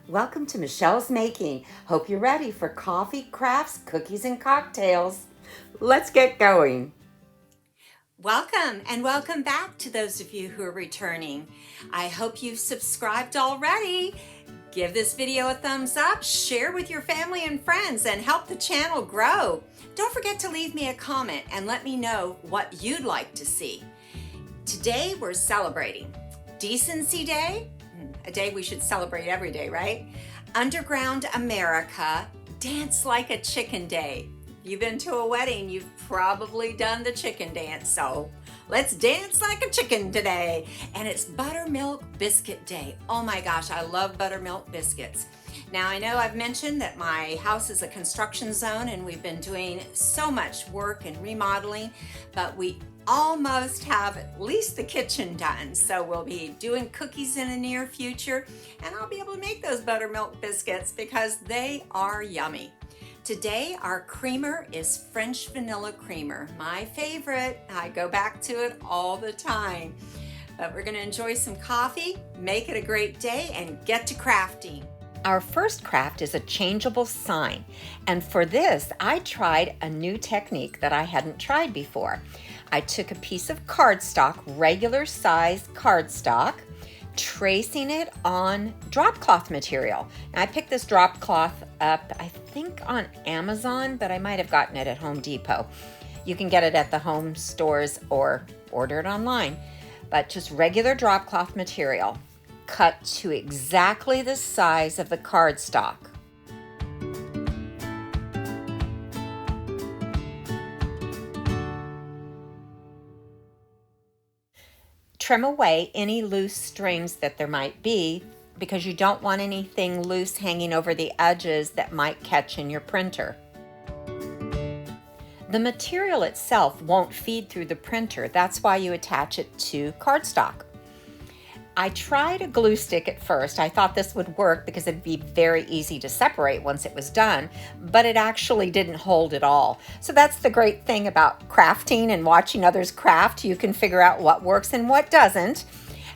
Welcome to Michelle's Making. Hope you're ready for coffee, crafts, cookies, and cocktails. Let's get going. Welcome and welcome back to those of you who are returning. I hope you've subscribed already. Give this video a thumbs up, share with your family and friends, and help the channel grow. Don't forget to leave me a comment and let me know what you'd like to see. Today we're celebrating Decency Day, a day we should celebrate every day, right? Underground America, Dance Like a Chicken Day. If you've been to a wedding, you've probably done the chicken dance, so let's dance like a chicken today. And it's Buttermilk Biscuit Day. Oh my gosh, I love buttermilk biscuits. Now I know I've mentioned that my house is a construction zone and we've been doing so much work and remodeling, but we almost have at least the kitchen done. So we'll be doing cookies in the near future and I'll be able to make those buttermilk biscuits because they are yummy. Today our creamer is French vanilla creamer, my favorite. I go back to it all the time. But we're going to enjoy some coffee, make it a great day, and get to crafting. Our first craft is a changeable sign. And for this, I tried a new technique that I hadn't tried before. I took a piece of cardstock, regular size cardstock, tracing it on drop cloth material. Now, I picked this drop cloth up, I think on Amazon, but I might have gotten it at Home Depot. You can get it at the home stores or order it online, but just regular drop cloth material, cut to exactly the size of the cardstock. Trim away any loose strings that there might be because you don't want anything loose hanging over the edges that might catch in your printer. The material itself won't feed through the printer. That's why you attach it to cardstock. I tried a glue stick at first. I thought this would work because it'd be very easy to separate once it was done, but it actually didn't hold at all. So that's the great thing about crafting and watching others craft. You can figure out what works and what doesn't.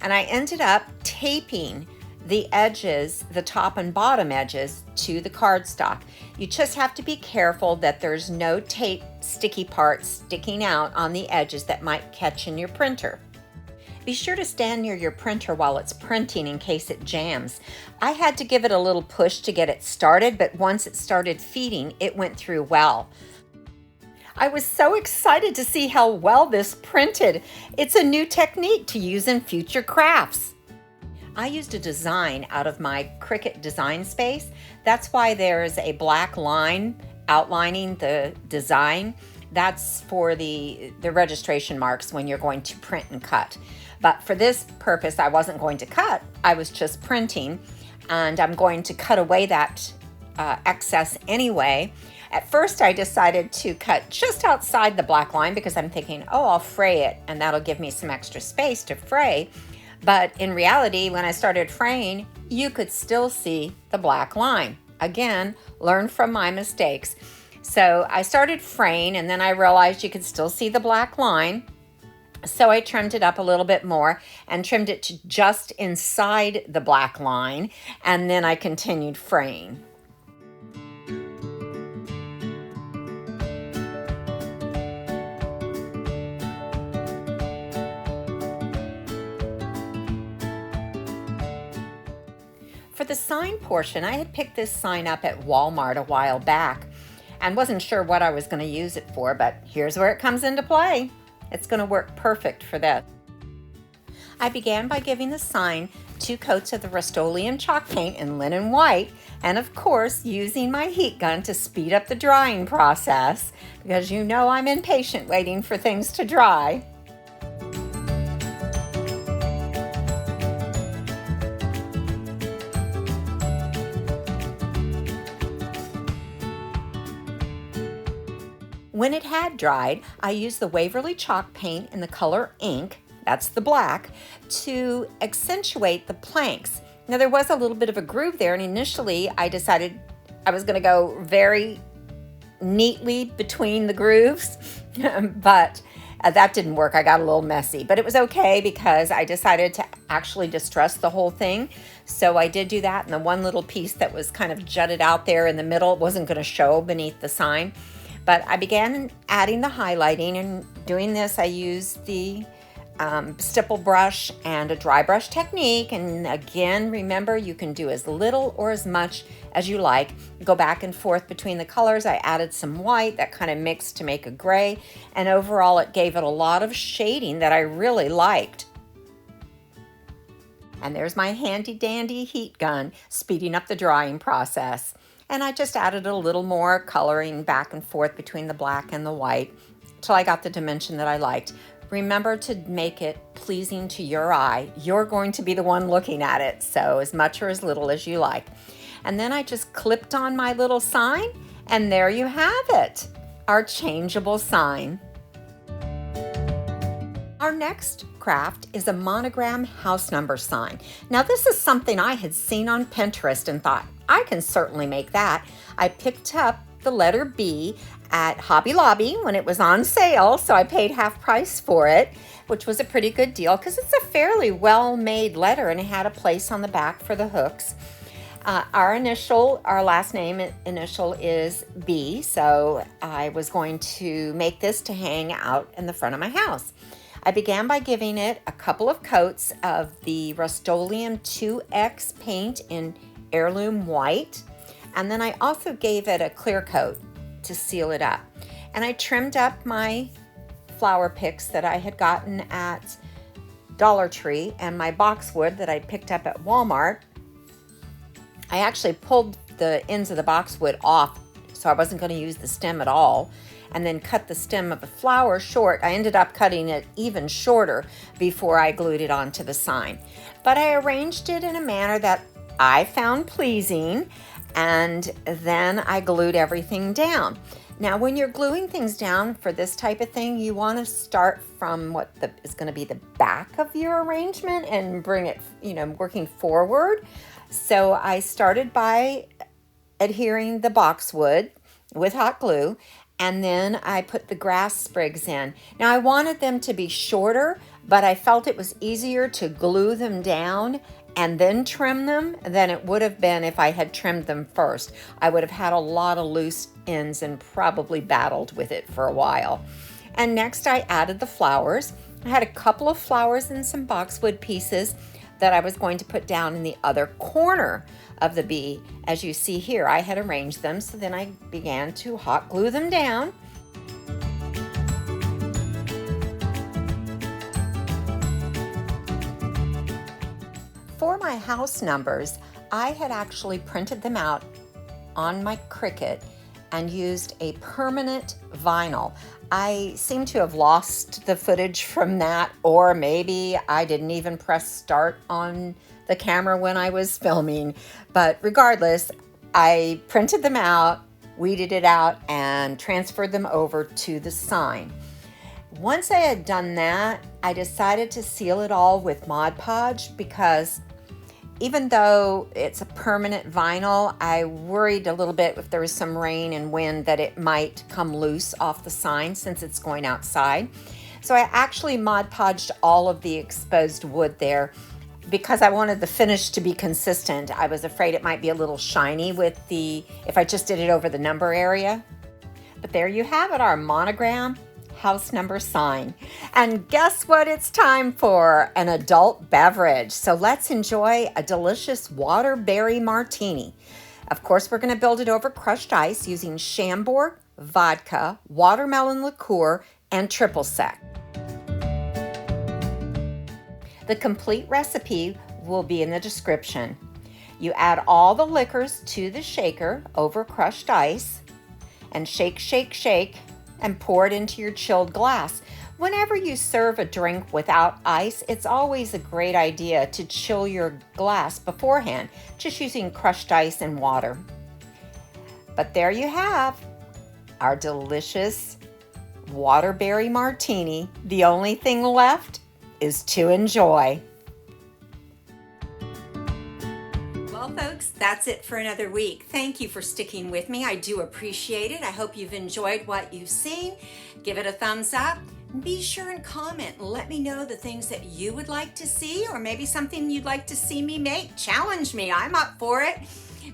And I ended up taping the edges, the top and bottom edges, to the cardstock. You just have to be careful that there's no tape sticky parts sticking out on the edges that might catch in your printer. Be sure to stand near your printer while it's printing in case it jams. I had to give it a little push to get it started, but once it started feeding, it went through well. I was so excited to see how well this printed. It's a new technique to use in future crafts. I used a design out of my Cricut design space. That's why there's a black line outlining the design. That's for the registration marks when you're going to print and cut. But for this purpose, I wasn't going to cut. I was just printing, and I'm going to cut away that excess anyway. At first, I decided to cut just outside the black line because I'm thinking, oh, I'll fray it, and that'll give me some extra space to fray. But in reality, when I started fraying, you could still see the black line. Again, learn from my mistakes. So I started fraying, and then I realized you could still see the black line. So I trimmed it up a little bit more and trimmed it to just inside the black line, and then I continued fraying. For the sign portion, I had picked this sign up at Walmart a while back and wasn't sure what I was going to use it for, but here's where it comes into play. It's going to work perfect for this. I began by giving the sign 2 coats of the Rust-Oleum chalk paint in linen white, and of course using my heat gun to speed up the drying process because you know I'm impatient waiting for things to dry. When it had dried, I used the Waverly chalk paint in the color ink, that's the black, to accentuate the planks. Now there was a little bit of a groove there, and initially I decided I was going to go very neatly between the grooves, but That didn't work. I got a little messy, but it was okay because I decided to actually distress the whole thing. So I did do that, and the one little piece that was kind of jutted out there in the middle wasn't going to show beneath the sign. But I began adding the highlighting, and doing this I used the stipple brush and a dry brush technique. And again, remember, you can do as little or as much as you like. Go back and forth between the colors. I added some white that kind of mixed to make a gray, and overall it gave it a lot of shading that I really liked. And there's my handy dandy heat gun speeding up the drying process. And I just added a little more coloring back and forth between the black and the white till I got the dimension that I liked. Remember to make it pleasing to your eye. You're going to be the one looking at it, so as much or as little as you like. And then I just clipped on my little sign, and there you have it, our changeable sign. Our next craft is a monogram house number sign. Now this is something I had seen on Pinterest and thought, I can certainly make that. I picked up the letter B at Hobby Lobby when it was on sale, so I paid half price for it, which was a pretty good deal because it's a fairly well-made letter and it had a place on the back for the hooks. Our last name initial is B, so I was going to make this to hang out in the front of my house. I began by giving it a couple of coats of the Rust-Oleum 2X paint in heirloom white, and then I also gave it a clear coat to seal it up. And I trimmed up my flower picks that I had gotten at Dollar Tree and my boxwood that I picked up at Walmart. I actually pulled the ends of the boxwood off, so I wasn't going to use the stem at all, and then cut the stem of the flower short. I ended up cutting it even shorter before I glued it onto the sign. But I arranged it in a manner that I found pleasing, and then I glued everything down. Now, when you're gluing things down for this type of thing, you want to start from what is going to be the back of your arrangement and bring it, working forward. So I started by adhering the boxwood with hot glue, and then I put the grass sprigs in. Now, I wanted them to be shorter, but I felt it was easier to glue them down and then trim them than it would have been if I had trimmed them first. I would have had a lot of loose ends and probably battled with it for a while. And next I added the flowers. I had a couple of flowers and some boxwood pieces that I was going to put down in the other corner of the bee. As you see here, I had arranged them, so then I began to hot glue them down. For my house numbers, I had actually printed them out on my Cricut and used a permanent vinyl. I seem to have lost the footage from that, or maybe I didn't even press start on the camera when I was filming. But regardless, I printed them out, weeded it out, and transferred them over to the sign. Once I had done that, I decided to seal it all with Mod Podge because even though it's a permanent vinyl, I worried a little bit if there was some rain and wind that it might come loose off the sign since it's going outside. So I actually Mod Podged all of the exposed wood there because I wanted the finish to be consistent. I was afraid it might be a little shiny if I just did it over the number area. But there you have it, our monogram house number sign. And guess what it's time for? An adult beverage. So let's enjoy a delicious Waterberry Martini. Of course, we're going to build it over crushed ice using Chambord, vodka, watermelon liqueur, and triple sec. The complete recipe will be in the description. You add all the liquors to the shaker over crushed ice and shake, shake, shake, and pour it into your chilled glass. Whenever you serve a drink without ice, it's always a great idea to chill your glass beforehand, just using crushed ice and water. But there you have our delicious Waterberry Martini. The only thing left is to enjoy. Well, folks, that's it for another week. Thank you for sticking with me. I do appreciate it. I hope you've enjoyed what you've seen. Give it a thumbs up. Be sure and comment and let me know the things that you would like to see, or maybe something you'd like to see me make. Challenge me, I'm up for it.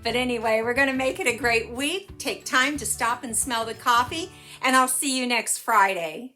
But anyway, we're gonna make it a great week. Take time to stop and smell the coffee, and I'll see you next Friday.